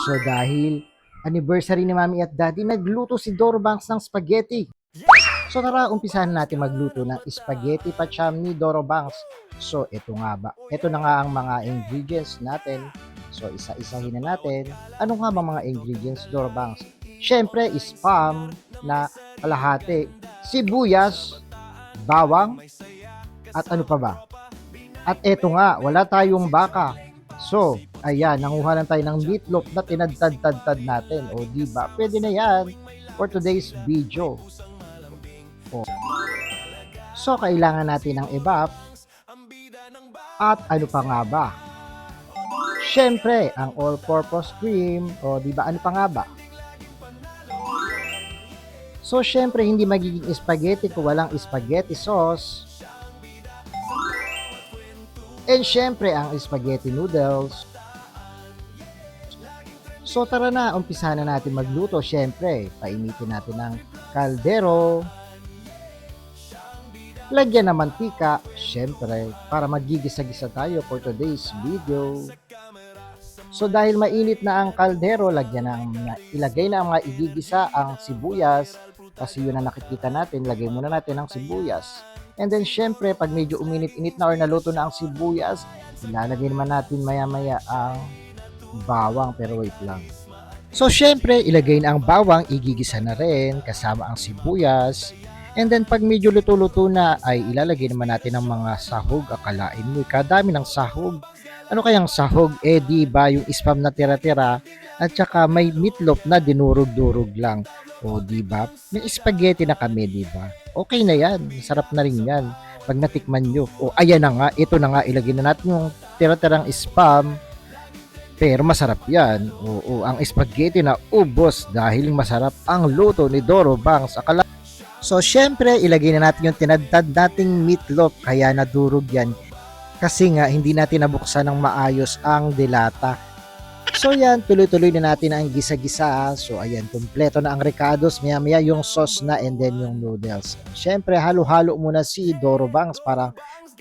So dahil anniversary ni Mami at Daddy, nagluto si Doro Banks ng spaghetti. So tara, umpisahan natin magluto ng spaghetti pacham ni Doro Banks. So ito nga ba? Ito na nga ang mga ingredients natin. So isa-isahin na natin. Ano nga ba mga ingredients, Doro Banks? Syempre, spam na kalahati, sibuyas, bawang, at ano pa ba? At eto nga, wala tayong baka. So, ayan, nanguha lang tayo ng meatloaf na tinadtad-tad natin. O, di ba? Pwede na yan for today's video. O. So, kailangan natin ng evap. At ano pa nga ba? Siyempre, ang all-purpose cream. O, di ba? Ano pa nga ba? So, syempre, hindi magiging spaghetti kung walang spaghetti sauce. And syempre, ang spaghetti noodles. So tara na, umpisahan na natin magluto. Syempre, painitin natin ng kaldero. Lagyan ng mantika, syempre, para magigisa-gisa tayo for today's video. So dahil mainit na ang kaldero, ilagay na ang mga igigisa ang sibuyas. Kasi yun ang nakikita natin, lagay muna natin ang sibuyas. And then, syempre, pag medyo uminit-init na or naluto na ang sibuyas, ilalagay naman natin maya-maya ang bawang, pero wait lang. So, syempre, ilagay na ang bawang, igigisa na rin, kasama ang sibuyas. And then, pag medyo luto-luto na, ay ilalagay naman natin ang mga sahog. Akalain mo, kadami ng sahog. Ano kayang sahog? Eh, di ba, yung spam na tira-tira, at saka may meatloaf na dinurog-durog lang. O, di ba? May spaghetti na kami, di ba? Okay na yan. Sarap na rin yan. Pag natikman nyo. O, ayan na nga. Ito na nga. Ilagay na natin yung tira-tirang spam. Pero masarap yan. Oo, ang spaghetti na ubos dahil masarap ang luto ni Doro Banks. So, syempre, ilagay na natin yung tinadtad nating meatloaf. Kaya nadurog yan. Kasi nga, hindi natin nabuksan ng maayos ang dilata. So yan, tuloy-tuloy na natin ang gisa-gisa. So ayan, kumpleto na ang recados. Maya-maya yung sauce na and then yung noodles. Siyempre, halo-halo muna si Doro Banks para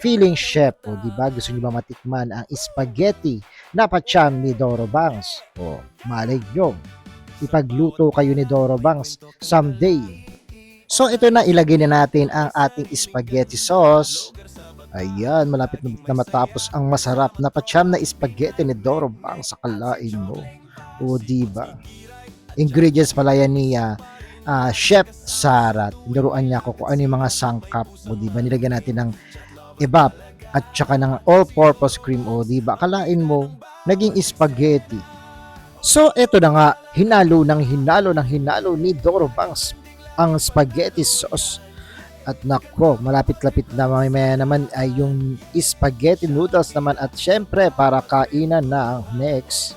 feeling chef. O diba, gusto niyo ba matikman ang spaghetti na pacham ni Doro Banks? O malay nyo, ipagluto kayo ni Doro Banks someday. So ito na, ilagay na natin ang ating spaghetti sauce. Ayan, malapit na matapos ang masarap na pacham na spaghetti ni Doro Banks. Akalain mo. O, diba? Ingredients pala yan ni Chef Sarah. Tinuruan niya ako kung ano yung mga sangkap. O, diba? Nilagyan natin ng evap at saka ng all-purpose cream. O, diba? Akalain mo, naging spaghetti. So, eto na nga, hinalo ni Doro Banks ang spaghetti sauce. At nako, malapit-lapit na mamaya naman ay yung spaghetti noodles naman at syempre para kainan na ang next.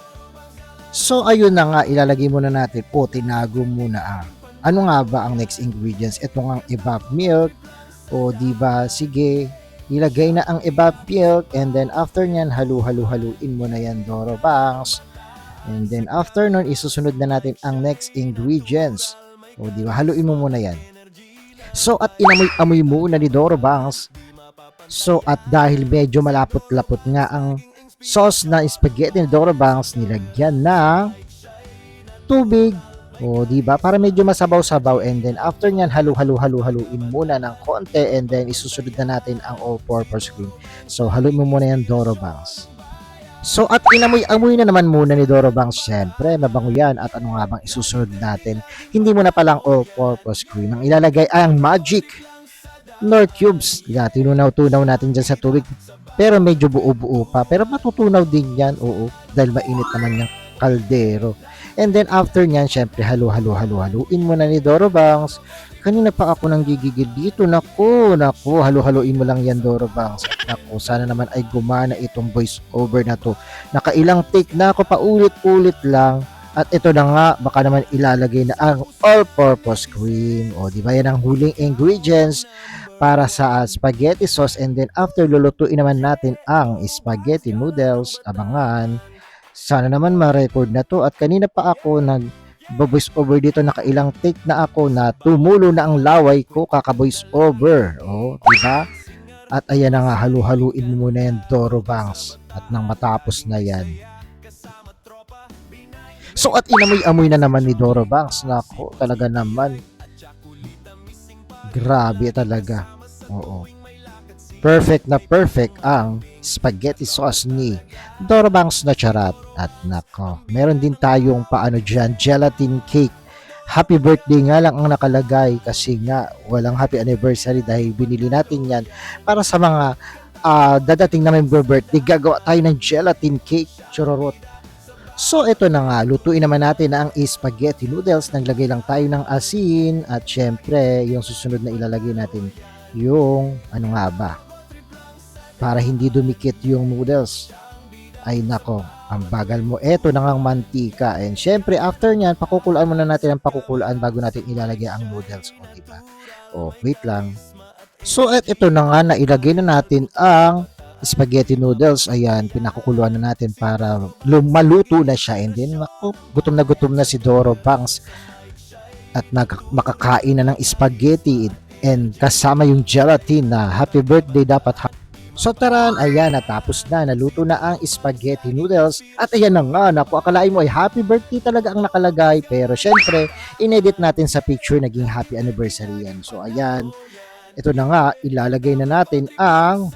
So ayun na nga, ilalagay muna natin o tinago muna ano nga ba ang next ingredients? Ito nga ang evap milk o diba, sige, ilagay na ang evap milk and then after nyan, haluin mo na yan Doro Banks. And then after nun, isusunod na natin ang next ingredients. O diba, haluin mo muna yan. So at inamoy-amoy muna ni Doro Banks. So at dahil medyo malapot-lapot nga ang sauce na spaghetti ni Doro Banks, nilagyan na tubig. O diba? Para medyo masabaw-sabaw and then after nyan, haluin muna ng konti and then isusunod na natin ang all-purpose cream. So haluin mo muna yan Doro Banks. So at inamoy-amoy na naman muna ni Doro Banks, syempre mabango yan. At ano nga bang isusunod natin? Hindi mo na palang all-purpose cream. Ang ilalagay ay ang magic nor cubes. Tinunaw-tunaw natin dyan sa tubig. Pero medyo buo-buo pa. Pero matutunaw din yan, oo. Dahil mainit naman yung kaldero. And then after nyan, syempre haluin mo na ni Doro Banks. Kanina pa ako nang gigigil dito. Naku, haluin mo lang yan Doro Banks. Naku, sana naman ay gumana itong voice over na to. Nakailang take na ako, paulit-ulit lang. At ito na nga, baka naman ilalagay na ang all-purpose cream. O, di ba yan ang huling ingredients para sa spaghetti sauce. And then after, lulutuin naman natin ang spaghetti noodles. Abangan. Sana naman ma-record na to. At kanina pa ako voice over dito, nakailang take na ako na tumulo na ang laway ko kaka-voice over. O, di ba? At ayan na nga, haluin mo muna yan Doro Banks. At nang matapos na yan, So at inamoy-amoy na naman ni Doro Banks. Nako, talaga naman. Grabe talaga. Oo. Perfect na perfect ang spaghetti sauce ni Doro Banks na charat. At nako, meron din tayong paano dyan, gelatin cake. Happy birthday nga lang ang nakalagay kasi nga walang happy anniversary dahil binili natin yan para sa mga dadating na may birthday. Gagawa tayo ng gelatin cake. Churorot. So, ito na nga. Lutuin naman natin ang spaghetti noodles. Naglagay lang tayo ng asin. At syempre, yung susunod na ilalagay natin yung, ano nga ba, para hindi dumikit yung noodles. Ay nako, ang bagal mo. Ito na ngang mantika. And syempre, after nyan, pakukulaan muna natin ang pakukulaan bago natin ilalagay ang noodles. O, diba? O, wait lang. So, ito na nga, nailagay na natin ang spaghetti noodles. Ayan, pinakukuluan na natin para maluto na siya. And then, gutom na si Doro Banks at makakain na ng spaghetti and kasama yung gelatin na happy birthday dapat. So taran, ayan, natapos na, naluto na ang spaghetti noodles. At ayan na nga, naku, akalain mo ay happy birthday talaga ang nakalagay. Pero syempre, inedit natin sa picture, naging happy anniversary yan. So ayan, ito na nga, ilalagay na natin ang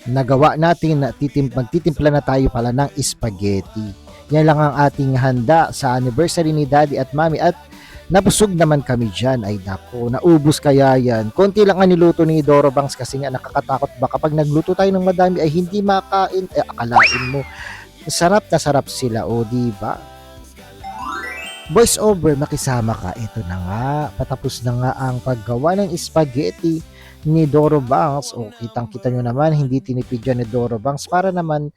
nagawa natin na magtitimpla na tayo pala ng spaghetti. Yan lang ang ating handa sa anniversary ni Daddy at Mommy at nabusog naman kami dyan. Ay nako, naubos kaya yan. Konti lang ang niluto ni Doro Banks kasi nga nakakatakot ba kapag nagluto tayo ng madami ay hindi makain. Akalain mo, sarap na sarap sila, o diba? Voice over, makisama ka. Ito na nga, patapos na nga ang paggawa ng spaghetti ni Doro Banks. O kitang-kita nyo naman, hindi tinipid yan ni Doro Banks para naman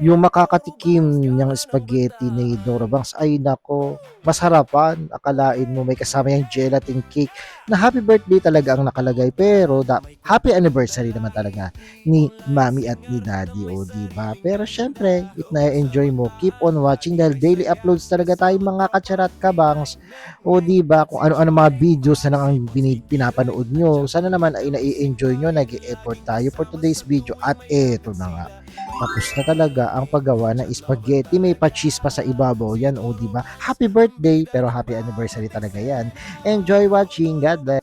yung makakatikim ng spaghetti ni Doro Banks ay nako, masarapan. Akalain mo may kasama yung gelatin cake na happy birthday talaga ang nakalagay pero happy anniversary naman talaga ni Mommy at ni Daddy, o diba? Pero syempre, if na-enjoy mo, keep on watching dahil daily uploads talaga tayo mga kacharat kabangs, o diba? Kung ano-ano mga videos na lang ang pinapanood nyo, sana naman ay na-enjoy nyo, nag-e-effort tayo for today's video. At eto na nga, tapos na talaga ang paggawa ng spaghetti. May pa-cheese pa sa ibabaw yan, o diba? Happy birthday, pero happy anniversary talaga yan. Enjoy watching. God bless.